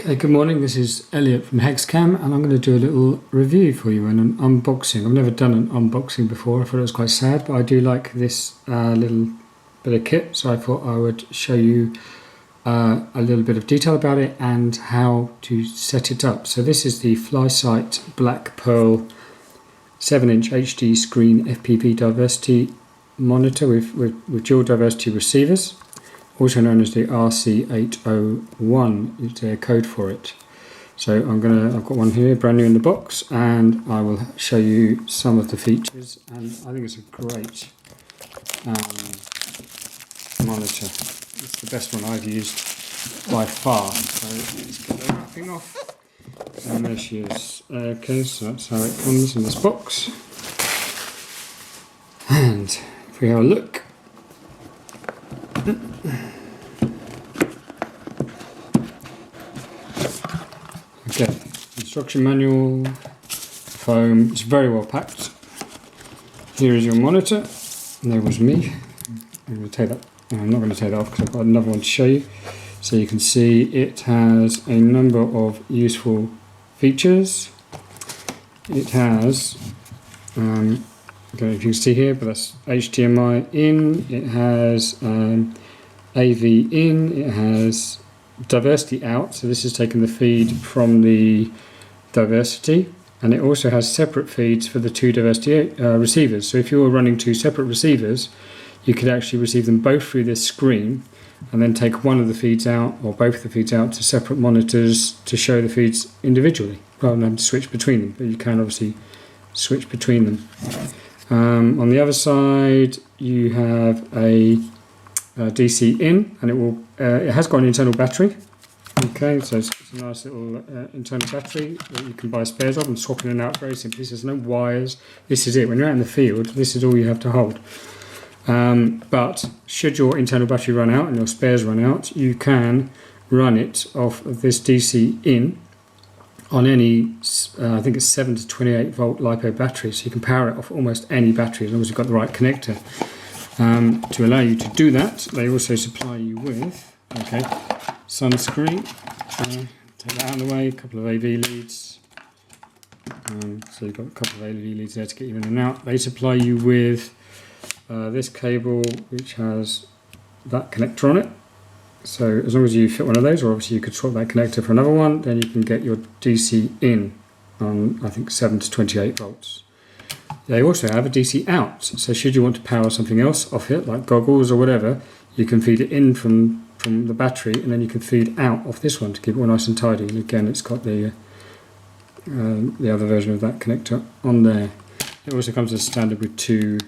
Okay, good morning, this is Elliot from Hexcam and I'm going to do a little review for you and an unboxing. I've never done an unboxing before, I thought it was quite sad, but I do like this little bit of kit, so I thought I would show you a little bit of detail about it and how to set it up. So this is the FlySight Black Pearl 7-inch HD screen FPV diversity monitor with dual diversity receivers, also known as the RC801 is their code for it. So I've got one here brand new in the box, and I will show you some of the features, and I think it's a great monitor. It's the best one I've used by far. So let's get the wrapping off, and there she is. Okay, so that's how it comes in this box, and if we have a look, okay, instruction manual, foam, it's very well packed. Here is your monitor, and there was me. I'm going to take that. I'm not going to take that off because I've got another one to show you. So you can see it has a number of useful features. It has, I don't know if you can see here, but that's HDMI in. It has AV in. It has diversity out, so this is taking the feed from the diversity, and it also has separate feeds for the two diversity receivers. So if you're running two separate receivers, you could actually receive them both through this screen and then take one of the feeds out or both of the feeds out to separate monitors to show the feeds individually rather than having to switch between them, but you can obviously switch between them. On the other side you have a DC in, and it has got an internal battery. Okay, so it's a nice little internal battery that you can buy spares of and swap in and out very simply. So there's no wires. This is it. When you're out in the field, this is all you have to hold. But should your internal battery run out and your spares run out, you can run it off of this DC in on any, I think it's 7 to 28 volt LiPo battery. So you can power it off almost any battery as long as you've got the right connector. To allow you to do that, they also supply you with, okay, sunscreen. Take that out of the way, a couple of AV leads. So you've got a couple of AV leads there to get you in and out. They supply you with this cable, which has that connector on it. So as long as you fit one of those, or obviously you could swap that connector for another one, then you can get your DC in on, I think, 7 to 28 volts. They also have a DC out, so should you want to power something else off it, like goggles or whatever, you can feed it in from the battery, and then you can feed out off this one to keep it all nice and tidy. And again, it's got the other version of that connector on there. It also comes as standard with 2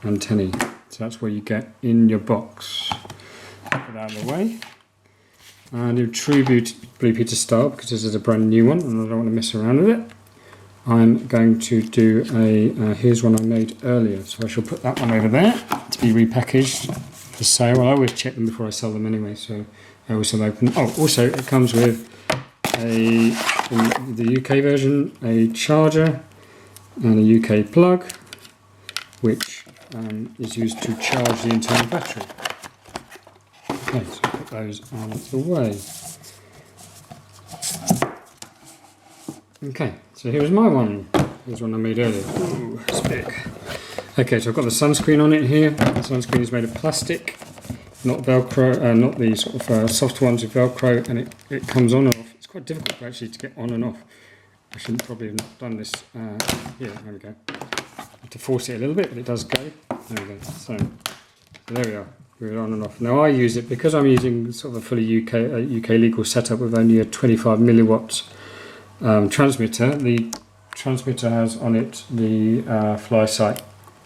antennae, so that's where you get in your box. Put that out of the way. And in true Blue Peter style, because this is a brand new one and I don't want to mess around with it, I'm going to do here's one I made earlier, so I shall put that one over there to be repackaged for sale. Well, I always check them before I sell them anyway, so I always have them open. Oh, also it comes with in the UK version, a charger and a UK plug, which is used to charge the internal battery. Okay, so I'll put those out of the way. Okay, so here's my one. Here's one I made earlier. Ooh, it's big. Okay, so I've got the sunscreen on it here. The sunscreen is made of plastic, not Velcro, not the sort of soft ones with Velcro, and it comes on and off. It's quite difficult actually to get on and off. I shouldn't probably have not done this. Here, there we go. I have to force it a little bit, but it does go. There we go. So there we are. We're on and off. Now I use it because I'm using sort of a fully UK legal setup with only a 25 milliwatt transmitter. The transmitter has on it the FlySight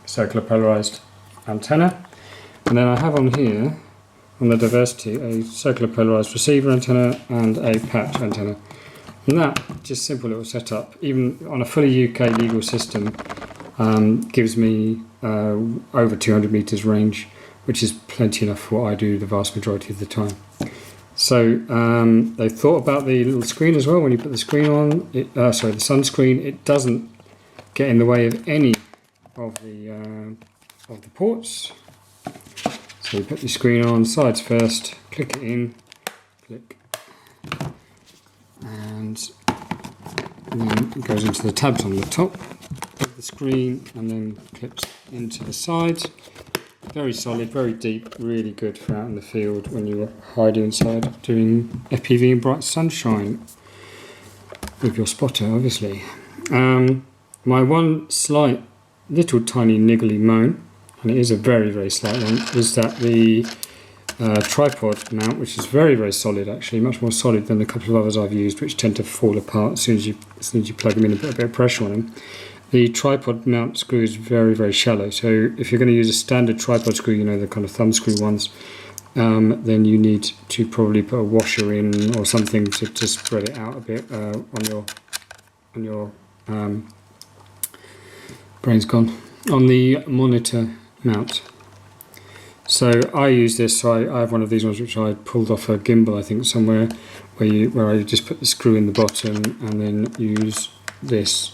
circular polarized antenna, and then I have on here on the diversity a circular polarized receiver antenna and a patch antenna, and that just simple little setup, even on a fully UK legal system, gives me over 200 meters range, which is plenty enough for what I do the vast majority of the time. So they thought about the little screen as well. When you put the screen on, the sunscreen, it doesn't get in the way of any of the ports. So you put the screen on, sides first, click it in, click, and then it goes into the tabs on the top of the screen and then clips into the sides. Very solid, very deep, really good for out in the field when you're hiding inside doing FPV in bright sunshine with your spotter, obviously. My one slight little tiny niggly moan, and it is a very, very slight one, is that the tripod mount, which is very, very solid actually, much more solid than a couple of others I've used, which tend to fall apart as soon as you plug them in and put a bit of pressure on them. The tripod mount screw is very, very shallow, so if you're going to use a standard tripod screw, you know, the kind of thumb screw ones, then you need to probably put a washer in or something to spread it out a bit on your brain's gone, on the monitor mount. So I use this, so I have one of these ones which I pulled off a gimbal, I think, somewhere, where I just put the screw in the bottom and then use this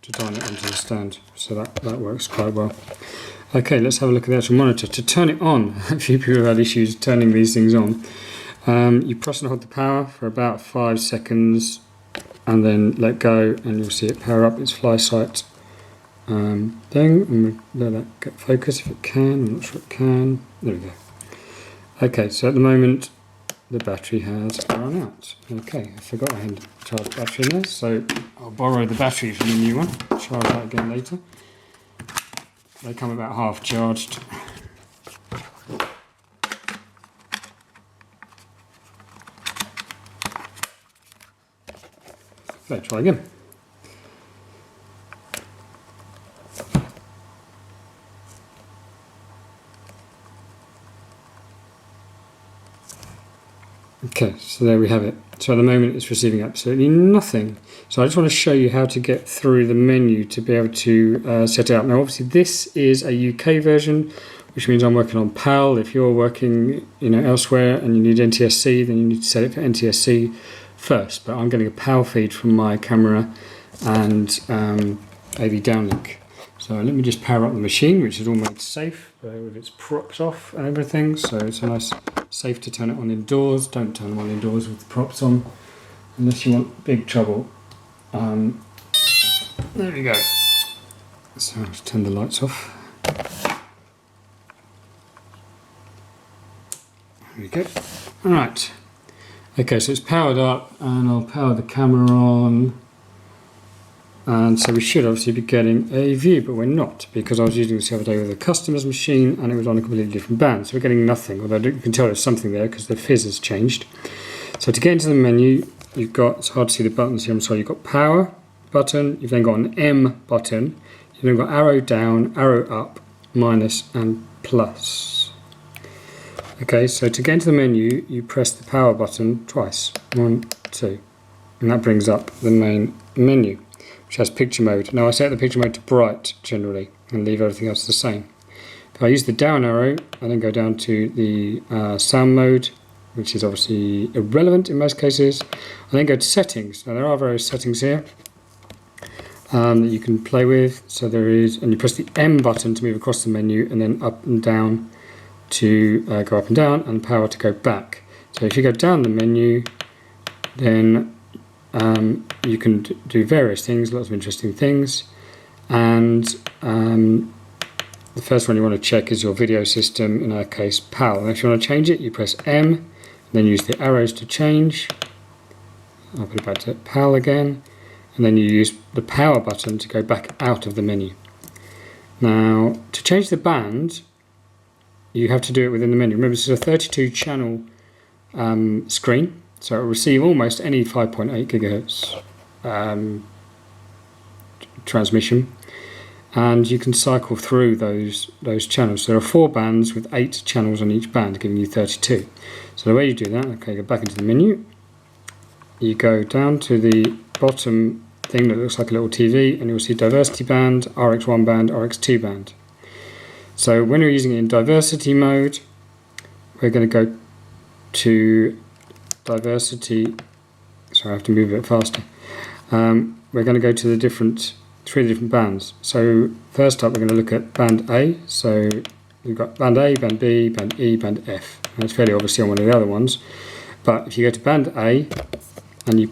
to tighten it onto the stand. So that works quite well. Okay, let's have a look at the actual monitor. To turn it on, a few people have had issues turning these things on. You press and hold the power for about 5 seconds and then let go, and you'll see it power up its fly sight thing. And let that get focus if it can. I'm not sure it can. There we go. Okay, so at the moment the battery has run out. Okay, I forgot I had to charge the battery in there, so I'll borrow the battery from the new one, charge that again later. They come about half charged. Let's try again. Okay, so there we have it. So at the moment it's receiving absolutely nothing. So I just want to show you how to get through the menu to be able to set it up. Now obviously this is a UK version, which means I'm working on PAL. If you're working elsewhere and you need NTSC, then you need to set it for NTSC first. But I'm getting a PAL feed from my camera and AV downlink. So let me just power up the machine, which is all made safe with its props off and everything. So it's a nice safe to turn it on indoors. Don't turn them on indoors with the props on unless you want big trouble. There we go. So let's turn the lights off. There we go. Alright. Okay, so it's powered up and I'll power the camera on. And so we should obviously be getting a view, but we're not, because I was using this the other day with a customer's machine and it was on a completely different band. So we're getting nothing, although you can tell there's something there because the fizz has changed. So to get into the menu, you've got, it's hard to see the buttons here, I'm sorry, you've got power button, you've then got an M button, you've then got arrow down, arrow up, minus and plus. Okay, so to get into the menu, you press the power button twice, 1, 2, and that brings up the main menu, which has picture mode. Now I set the picture mode to bright generally and leave everything else the same. If I use the down arrow, I then go down to the sound mode, which is obviously irrelevant in most cases. I then go to settings. Now there are various settings here that you can play with. So there is, and you press the M button to move across the menu, and then up and down to go up and down, and power to go back. So if you go down the menu, then you can do various things, lots of interesting things, and the first one you want to check is your video system, in our case PAL. And if you want to change it, you press M, then use the arrows to change. I'll put it back to PAL again, and then you use the power button to go back out of the menu. Now to change the band, you have to do it within the menu. Remember, this is a 32 channel screen, so it will receive almost any 5.8 gigahertz transmission, and you can cycle through those channels. There are 4 bands with 8 channels on each band, giving you 32. So the way you do that, okay, go back into the menu, you go down to the bottom thing that looks like a little TV, and you'll see diversity band, RX1 band, RX2 band. So when you're using it in diversity mode, we're going to go to diversity. Sorry, I have to move a bit faster. We're going to go to the 3 different bands. So first up, we're going to look at band A. So we've got band A, band B, band E, band F. And it's fairly obviously on one of the other ones. But if you go to band A, and you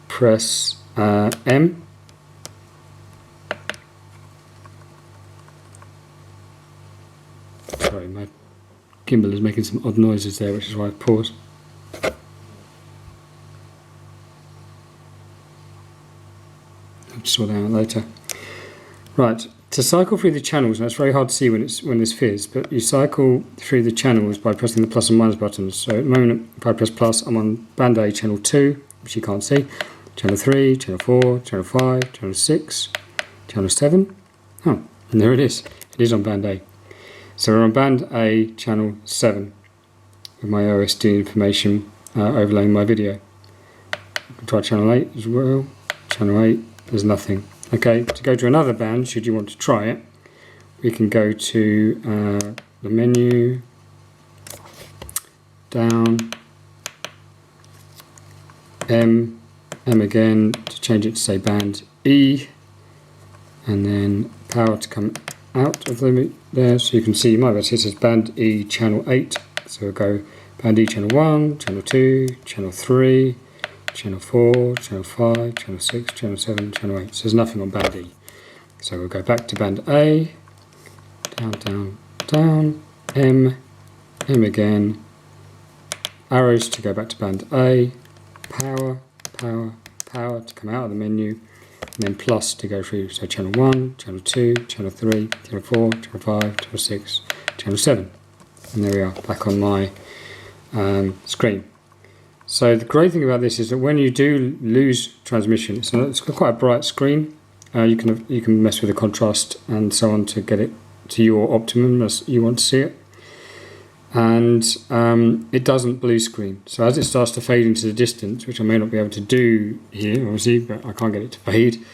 press M. Sorry, my gimbal is making some odd noises there, which is why I paused. I'll sort that out later. Right, to cycle through the channels, now it's very hard to see when there's fizz, but you cycle through the channels by pressing the plus and minus buttons. So at the moment, if I press plus, I'm on band A, channel 2, which you can't see, channel 3, channel 4, channel 5, channel 6, channel 7. Oh, and there it is. It is on band A. So we're on band A, channel 7, with my OSD information overlaying my video. I can try channel 8 as well. Channel 8, there's nothing. Okay, to go to another band, should you want to try it, we can go to the menu, down, M again, to change it to say band E, and then power to come out of there, so you can see my best. It says band E channel 8, so we'll go band E channel 1, channel 2, channel 3, channel 4, channel 5, channel 6, channel 7, channel 8. So there's nothing on band E. So we'll go back to band A, down, down, down, M again, arrows to go back to band A, power, power, power to come out of the menu, and then plus to go through, so channel 1, channel 2, channel 3, channel 4, channel 5, channel 6, channel 7. And there we are, back on my screen. So the great thing about this is that when you do lose transmission, it's quite a bright screen. You can mess with the contrast and so on to get it to your optimum as you want to see it. And it doesn't blue screen. So as it starts to fade into the distance, which I may not be able to do here, obviously, but I can't get it to fade.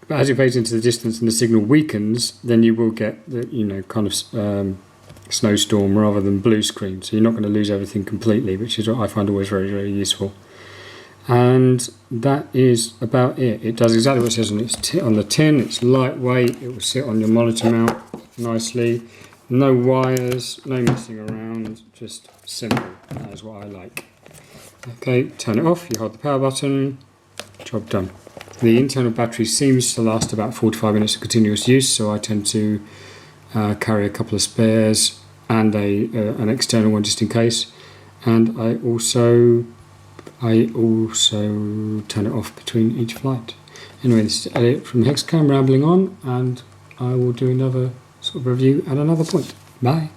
But as it fades into the distance and the signal weakens, then you will get the kind of snowstorm rather than blue screen. So you're not going to lose everything completely, which is what I find always very, very useful. And that is about it. It does exactly what it says on the tin. It's lightweight. It will sit on your monitor mount nicely. No wires, no messing around, just simple. That is what I like. Okay, turn it off, you hold the power button, job done. The internal battery seems to last about 45 minutes of continuous use, so I tend to carry a couple of spares and an external one just in case. And I also turn it off between each flight. Anyway, this is Elliot from Hexcam rambling on, and I will do another sort of review at another point. Bye.